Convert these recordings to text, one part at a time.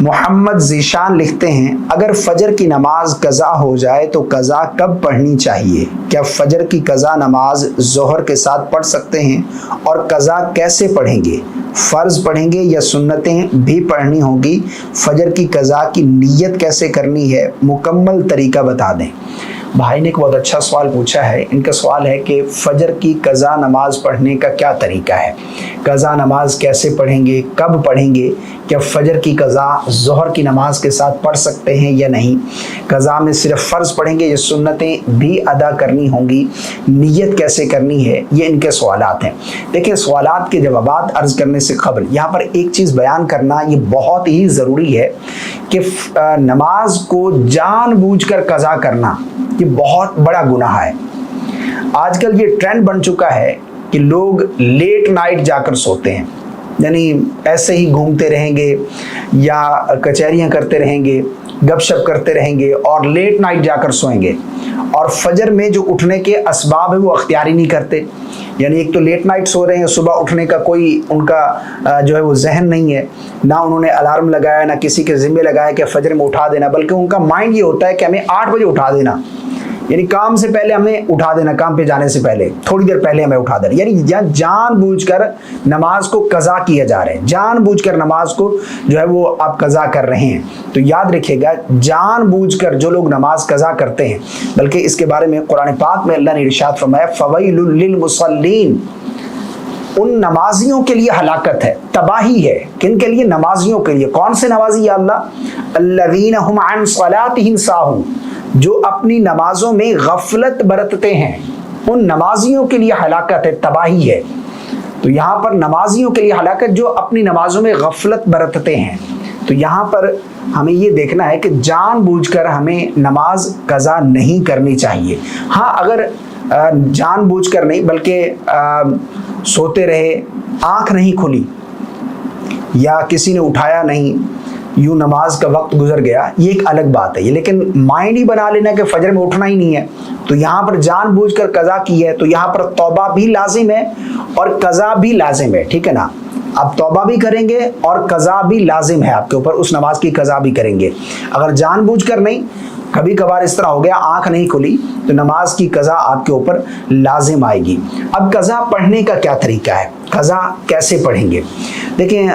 محمد ذیشان لکھتے ہیں اگر فجر کی نماز قضا ہو جائے تو قضا کب پڑھنی چاہیے؟ کیا فجر کی قضا نماز ظہر کے ساتھ پڑھ سکتے ہیں؟ اور قضا کیسے پڑھیں گے؟ فرض پڑھیں گے یا سنتیں بھی پڑھنی ہوگی؟ فجر کی قضا کی نیت کیسے کرنی ہے؟ مکمل طریقہ بتا دیں۔ بھائی نے ایک بہت اچھا سوال پوچھا ہے۔ ان کا سوال ہے کہ فجر کی قضا نماز پڑھنے کا کیا طریقہ ہے؟ قضا نماز کیسے پڑھیں گے؟ کب پڑھیں گے؟ کیا فجر کی قضا ظہر کی نماز کے ساتھ پڑھ سکتے ہیں یا نہیں؟ قضا میں صرف فرض پڑھیں گے یا سنتیں بھی ادا کرنی ہوں گی؟ نیت کیسے کرنی ہے؟ یہ ان کے سوالات ہیں۔ دیکھیں، سوالات کے جوابات عرض کرنے سے قبل یہاں پر ایک چیز بیان کرنا یہ بہت ہی ضروری ہے کہ نماز کو جان بوجھ کر قضا کرنا یہ بہت بڑا گناہ ہے۔ آج کل یہ ٹرینڈ بن چکا ہے کہ لوگ لیٹ نائٹ جا کر سوتے ہیں، یعنی ایسے ہی گھومتے رہیں گے یا کچہریاں کرتے رہیں گے، گپ شپ کرتے رہیں گے اور لیٹ نائٹ جا کر سوئیں گے، اور فجر میں جو اٹھنے کے اسباب ہیں وہ اختیاری نہیں کرتے۔ یعنی ایک تو لیٹ نائٹ سو رہے ہیں، صبح اٹھنے کا کوئی ان کا جو ہے وہ ذہن نہیں ہے، نہ انہوں نے الارم لگایا، نہ کسی کے ذمہ لگایا کہ فجر میں اٹھا دینا، بلکہ ان کا مائنڈ یہ ہوتا ہے کہ ہمیں 8 بجے اٹھا دینا، یعنی کام سے پہلے ہمیں اٹھا دینا، کام پہ جانے سے پہلے تھوڑی دیر پہلے ہمیں اٹھا دینا، یعنی جان بوجھ کر نماز کو قضا کیا جا رہا ہے، جان بوجھ کر نماز کو جو ہے وہ آپ قضا کر رہے ہیں۔ تو یاد رکھیے گا، جان بوجھ کر جو لوگ نماز قضا کرتے ہیں، بلکہ اس کے بارے میں قرآن پاک میں اللہ نے ارشاد فرمایا فویل للمصلین، ان نمازیوں کے لیے ہلاکت ہے، تباہی ہے۔ کن کے لیے؟ نمازیوں کے لیے۔ کون سے نمازی یا اللہ؟ الذین هم عن صلاتهم ساہون، جو اپنی نمازوں میں غفلت برتتے ہیں، ان نمازیوں کے لیے ہلاکت ہے، تباہی ہے۔ تو یہاں پر نمازیوں کے لیے ہلاکت جو اپنی نمازوں میں غفلت برتتے ہیں۔ تو یہاں پر ہمیں یہ دیکھنا ہے کہ جان بوجھ کر ہمیں نماز قضا نہیں کرنی چاہیے۔ ہاں، اگر جان بوجھ کر نہیں بلکہ سوتے رہے، آنکھ نہیں کھلی یا کسی نے اٹھایا نہیں، یوں نماز کا وقت گزر گیا، یہ ایک الگ بات ہے۔ لیکن مائنڈ ہی بنا لینا کہ فجر میں اٹھنا ہی نہیں ہے، تو یہاں پر جان بوجھ کر قضا کی ہے، تو یہاں پر توبہ بھی لازم ہے اور قضا بھی لازم ہے، ٹھیک ہے نا؟ اب توبہ بھی کریں گے اور قضا بھی لازم ہے آپ کے اوپر، اس نماز کی قضا بھی کریں گے۔ اگر جان بوجھ کر نہیں، کبھی کبھار اس طرح ہو گیا آنکھ نہیں کھلی، تو نماز کی قضا آپ کے اوپر لازم آئے گی۔ اب قضا پڑھنے کا کیا طریقہ ہے؟ قضا کیسے پڑھیں گے؟ دیکھیں،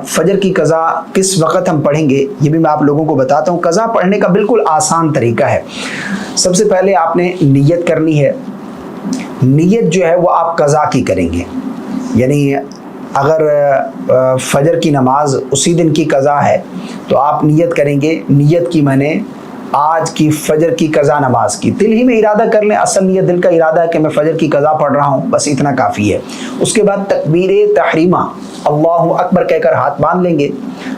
فجر کی قضا کس وقت ہم پڑھیں گے یہ بھی میں آپ لوگوں کو بتاتا ہوں۔ قضا پڑھنے کا بالکل آسان طریقہ ہے۔ سب سے پہلے آپ نے نیت کرنی ہے۔ نیت جو ہے وہ آپ قضا کی کریں گے، یعنی اگر فجر کی نماز اسی دن کی قضا ہے تو آپ نیت کریں گے، نیت کی میں نے آج کی فجر کی قضا نماز کی، دل ہی میں ارادہ کر لیں، اصل نیت دل کا ارادہ ہے کہ میں فجر کی قضا پڑھ رہا ہوں، بس اتنا کافی ہے۔ اس کے بعد تکبیر تحریمہ اللہ اکبر کہہ کر ہاتھ باندھ لیں گے۔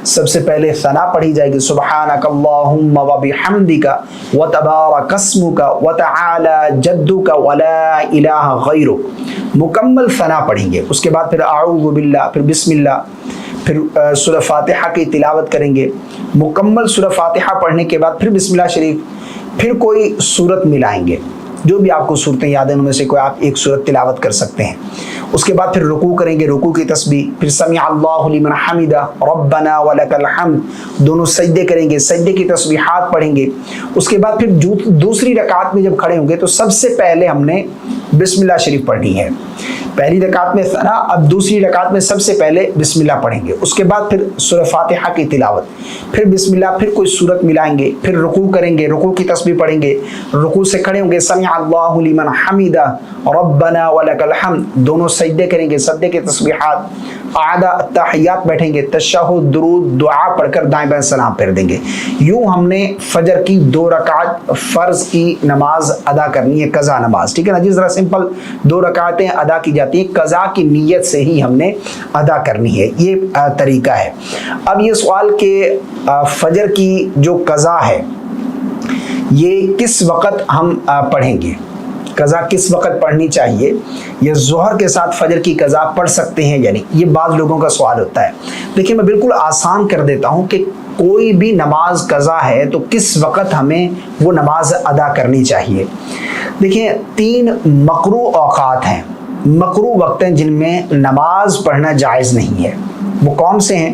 سب سے پہلے ثنا پڑھی جائے گی، سبحانک اللہم وبحمدک وتبارک اسمک وتعالی جدک ولا الہ غیرک، مکمل ثنا پڑھیں گے۔ اس کے بعد پھر اعوذ باللہ، پھر بسم اللہ، پھر سورہ فاتحہ کی تلاوت کریں گے۔ مکمل سورہ فاتحہ پڑھنے کے بعد پھر بسم اللہ شریف، پھر کوئی سورت ملائیں گے، جو بھی آپ کو صورتیں یاد ہیں ان میں سے کوئی آپ ایک سورت تلاوت کر سکتے ہیں۔ اس کے بعد پھر رکوع کریں گے، رکوع کی تسبیح، پھر سمع اللہ لمن حمدہ ربنا ولک الحمد، دونوں سجدے کریں گے، سجدے کی تسبیحات پڑھیں گے۔ اس کے بعد پھر دوسری رکعت میں جب کھڑے ہوں گے تو سب سے پہلے ہم نے بسم اللہ شریف پڑھنی ہے۔ پہلی رکعت میں ثنا، اب دوسری رکعت میں سب سے پہلے بسم اللہ پڑھیں گے۔ اس کے بعد پھر سورہ فاتحہ کی تلاوت، پھر بسم اللہ، پھر کوئی سورت ملائیں گے، پھر رکوع کریں گے، رکوع کی تسبیح پڑھیں گے، رکوع سے کھڑے ہوں گے، سمع اللہ لمن حمدہ ربنا ولک الحمد، دونوں سجدے کریں گے، سجدے کی تسبیحات، اعادہ التحیات بیٹھیں گے، تشہد، درود، دعا پڑھ کر دائیں بائیں سلام پھیر دیں گے۔ یوں ہم نے فجر کی 2 رکعت فرض کی نماز ادا کرنی ہے، قضا نماز، ٹھیک ہے نا جی؟ ذرا سمپل 2 رکعتیں ادا کی جاتی ہیں، قضا کی نیت سے ہی ہم نے ادا کرنی ہے، یہ طریقہ ہے۔ اب یہ سوال کہ فجر کی جو قضا ہے یہ کس وقت ہم پڑھیں گے، قضا کس وقت پڑھنی چاہیے، یا ظہر کے ساتھ فجر کی قضا پڑھ سکتے ہیں یا نہیں، یہ بعض لوگوں کا سوال ہوتا ہے۔ دیکھیں، میں بالکل آسان کر دیتا ہوں کہ کوئی بھی نماز قضا ہے تو کس وقت ہمیں وہ نماز ادا کرنی چاہیے۔ دیکھیں، 3 مکروہ اوقات ہیں، مکروہ وقت ہیں جن میں نماز پڑھنا جائز نہیں ہے۔ وہ کون سے ہیں؟